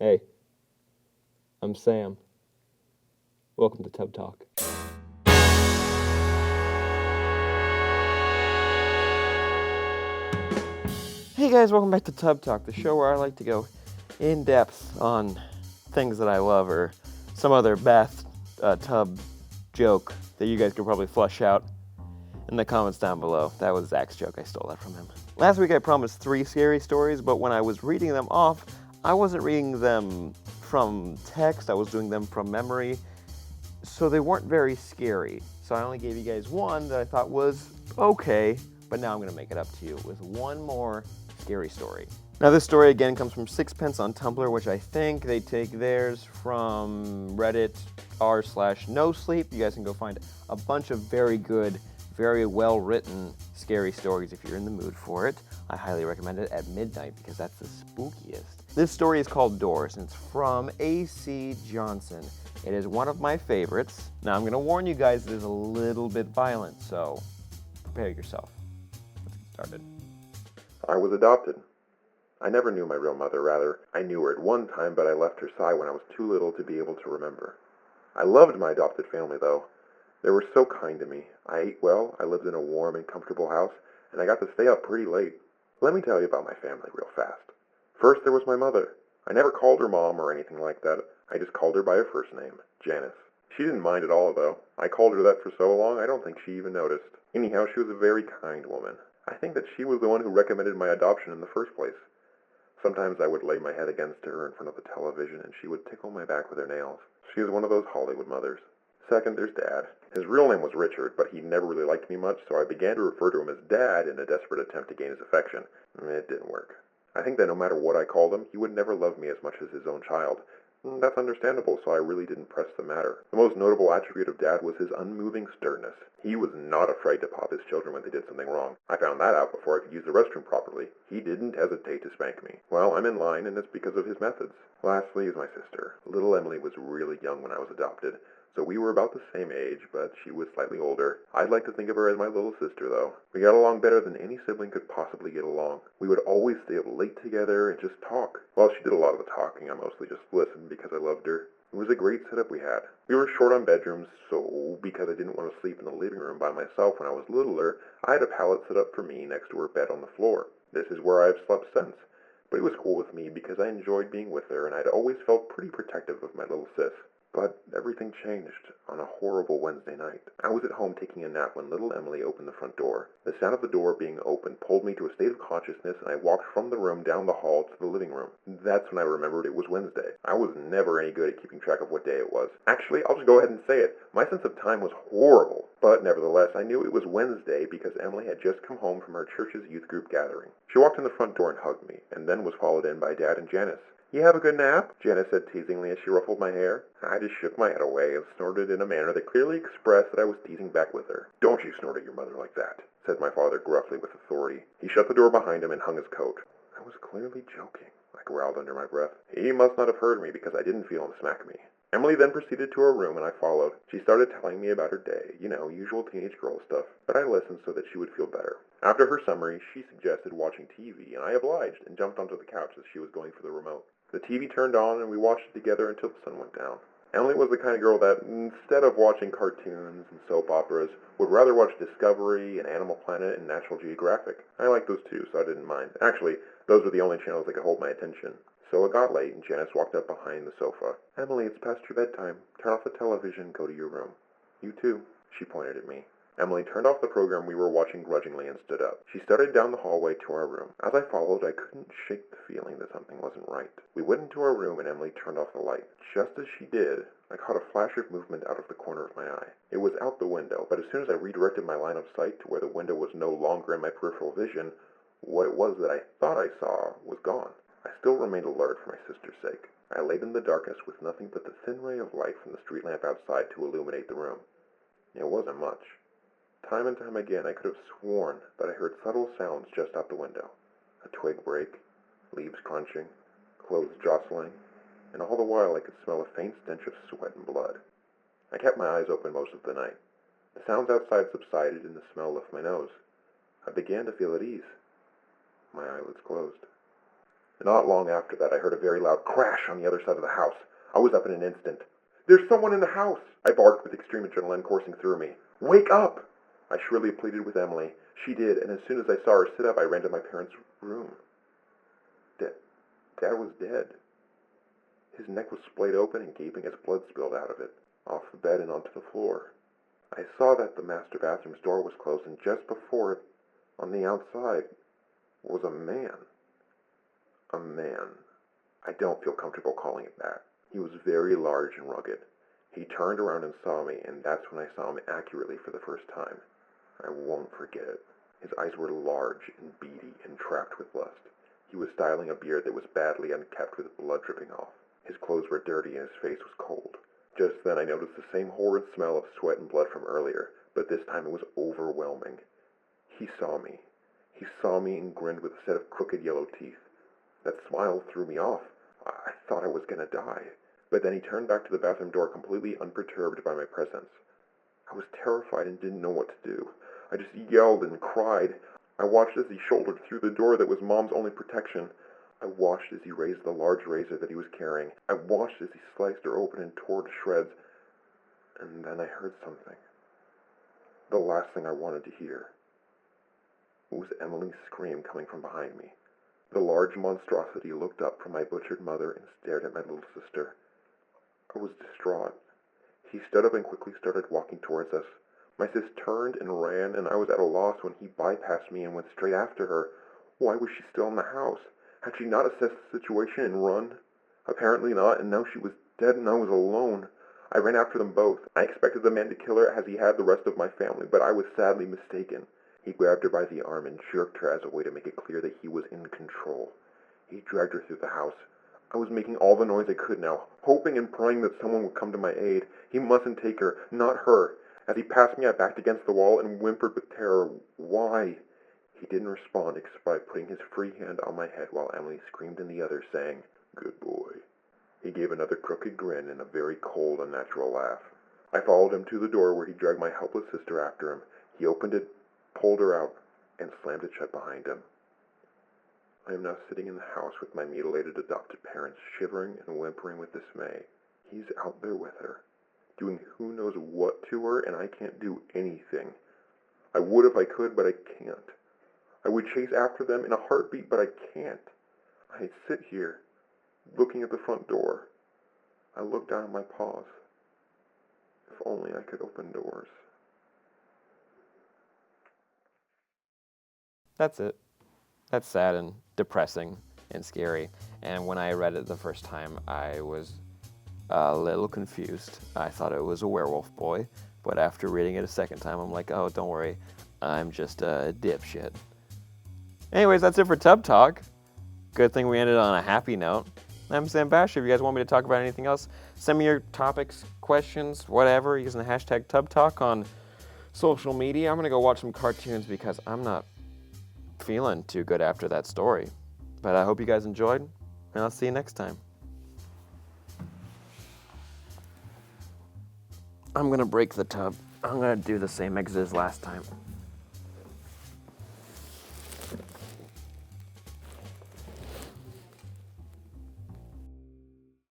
Hey, I'm Sam. Welcome to Tub Talk. Hey guys, welcome back to Tub Talk, the show where I like to go in depth on things that I love or some other tub joke that you guys could probably flush out in the comments down below. That was Zach's joke, I stole that from him. Last week I promised 3 scary stories, but when I was reading them off, I wasn't reading them from text, I was doing them from memory, so they weren't very scary. So I only gave you guys one that I thought was okay, but now I'm going to make it up to you with one more scary story. Now this story again comes from Sixpence on Tumblr, which I think they take theirs from Reddit r/NoSleep. You guys can go find a bunch of very good, very well written scary stories if you're in the mood for it. I highly recommend it at midnight because that's the spookiest. This story is called Doors and it's from A.C. Johnson. It is one of my favorites. Now I'm going to warn you guys, it is a little bit violent, so prepare yourself. Let's get started. I was adopted. I never knew my real mother, rather, I knew her at one time, but I left her side when I was too little to be able to remember. I loved my adopted family, though. They were so kind to me. I ate well, I lived in a warm and comfortable house, and I got to stay up pretty late. Let me tell you about my family real fast. First, there was my mother. I never called her Mom or anything like that. I just called her by her first name, Janice. She didn't mind at all, though. I called her that for so long, I don't think she even noticed. Anyhow, she was a very kind woman. I think that she was the one who recommended my adoption in the first place. Sometimes I would lay my head against her in front of the television and she would tickle my back with her nails. She was one of those Hollywood mothers. Second, there's Dad. His real name was Richard, but he never really liked me much, so I began to refer to him as Dad in a desperate attempt to gain his affection. It didn't work. I think that no matter what I called him, he would never love me as much as his own child. That's understandable, so I really didn't press the matter. The most notable attribute of Dad was his unmoving sternness. He was not afraid to pop his children when they did something wrong. I found that out before I could use the restroom properly. He didn't hesitate to spank me. Well, I'm in line, and it's because of his methods. Lastly is my sister. Little Emily was really young when I was adopted, so we were about the same age, but she was slightly older. I'd like to think of her as my little sister, though. We got along better than any sibling could possibly get along. We would always stay up late together and just talk. Well, she did a lot of the talking. I mostly just listened because I loved her. It was a great setup we had. We were short on bedrooms, so because I didn't want to sleep in the living room by myself when I was littler, I had a pallet set up for me next to her bed on the floor. This is where I've slept since. But it was cool with me because I enjoyed being with her and I'd always felt pretty protective of my little sis. But everything changed on a horrible Wednesday night. I was at home taking a nap when little Emily opened the front door. The sound of the door being opened pulled me to a state of consciousness and I walked from the room down the hall to the living room. That's when I remembered it was Wednesday. I was never any good at keeping track of what day it was. Actually, I'll just go ahead and say it. My sense of time was horrible. But nevertheless, I knew it was Wednesday because Emily had just come home from her church's youth group gathering. She walked in the front door and hugged me, and then was followed in by Dad and Janice. "You have a good nap?" Janice said teasingly as she ruffled my hair. I just shook my head away and snorted in a manner that clearly expressed that I was teasing back with her. "Don't you snort at your mother like that," said my father gruffly with authority. He shut the door behind him and hung his coat. I was clearly joking, I growled under my breath. He must not have heard me because I didn't feel him smack me. Emily then proceeded to her room and I followed. She started telling me about her day, usual teenage girl stuff, but I listened so that she would feel better. After her summary, she suggested watching TV, and I obliged and jumped onto the couch as she was going for the remote. The TV turned on and we watched it together until the sun went down. Emily was the kind of girl that, instead of watching cartoons and soap operas, would rather watch Discovery and Animal Planet and National Geographic. I liked those too, so I didn't mind. Actually, those were the only channels that could hold my attention. So it got late and Janice walked up behind the sofa. "Emily, it's past your bedtime. Turn off the television and go to your room." "You too," she pointed at me. Emily turned off the program we were watching grudgingly and stood up. She started down the hallway to our room. As I followed, I couldn't shake the feeling that something wasn't right. We went into our room and Emily turned off the light. Just as she did, I caught a flash of movement out of the corner of my eye. It was out the window, but as soon as I redirected my line of sight to where the window was no longer in my peripheral vision, what it was that I thought I saw was gone. I still remained alert for my sister's sake. I laid in the darkness with nothing but the thin ray of light from the street lamp outside to illuminate the room. It wasn't much. Time and time again I could have sworn that I heard subtle sounds just out the window. A twig break, leaves crunching, clothes jostling, and all the while I could smell a faint stench of sweat and blood. I kept my eyes open most of the night. The sounds outside subsided and the smell left my nose. I began to feel at ease. My eyelids closed. Not long after that, I heard a very loud crash on the other side of the house. I was up in an instant. "There's someone in the house!" I barked with extreme adrenaline coursing through me. "Wake up!" I shrilly pleaded with Emily. She did, and as soon as I saw her sit up, I ran to my parents' room. Dad was dead. His neck was splayed open and gaping as blood spilled out of it, off the bed and onto the floor. I saw that the master bathroom's door was closed, and just before it, on the outside, was a man. A man. I don't feel comfortable calling it that. He was very large and rugged. He turned around and saw me, and that's when I saw him accurately for the first time. I won't forget it. His eyes were large and beady and trapped with lust. He was styling a beard that was badly unkempt with blood dripping off. His clothes were dirty and his face was cold. Just then I noticed the same horrid smell of sweat and blood from earlier, but this time it was overwhelming. He saw me. He saw me and grinned with a set of crooked yellow teeth. That smile threw me off. I thought I was going to die. But then he turned back to the bathroom door completely unperturbed by my presence. I was terrified and didn't know what to do. I just yelled and cried. I watched as he shouldered through the door that was Mom's only protection. I watched as he raised the large razor that he was carrying. I watched as he sliced her open and tore to shreds. And then I heard something. The last thing I wanted to hear. It was Emily's scream coming from behind me. The large monstrosity looked up from my butchered mother and stared at my little sister. I was distraught. He stood up and quickly started walking towards us. My sis turned and ran, and I was at a loss when he bypassed me and went straight after her. Why was she still in the house? Had she not assessed the situation and run? Apparently not, and now she was dead and I was alone. I ran after them both. I expected the man to kill her as he had the rest of my family, but I was sadly mistaken. He grabbed her by the arm and jerked her as a way to make it clear that he was in control. He dragged her through the house. I was making all the noise I could now, hoping and praying that someone would come to my aid. He mustn't take her, not her. As he passed me, I backed against the wall and whimpered with terror. Why? He didn't respond except by putting his free hand on my head while Emily screamed in the other, saying, "Good boy." He gave another crooked grin and a very cold, unnatural laugh. I followed him to the door where he dragged my helpless sister after him. He opened it, pulled her out, and slammed it shut behind him. I am now sitting in the house with my mutilated adopted parents, shivering and whimpering with dismay. He's out there with her, doing who knows what to her, and I can't do anything. I would if I could, but I can't. I would chase after them in a heartbeat, but I can't. I sit here, looking at the front door. I look down at my paws. If only I could open doors. That's it. That's sad and depressing and scary. And when I read it the first time, I was a little confused. I thought it was a werewolf boy, but after reading it a second time, I'm like, oh, don't worry, I'm just a dipshit. Anyways, that's it for Tub Talk. Good thing we ended on a happy note. I'm Sam Bashor. If you guys want me to talk about anything else, send me your topics, questions, whatever, using the hashtag Tub Talk on social media. I'm going to go watch some cartoons because I'm not feeling too good after that story. But I hope you guys enjoyed, and I'll see you next time. I'm going to break the tub. I'm going to do the same exit as last time.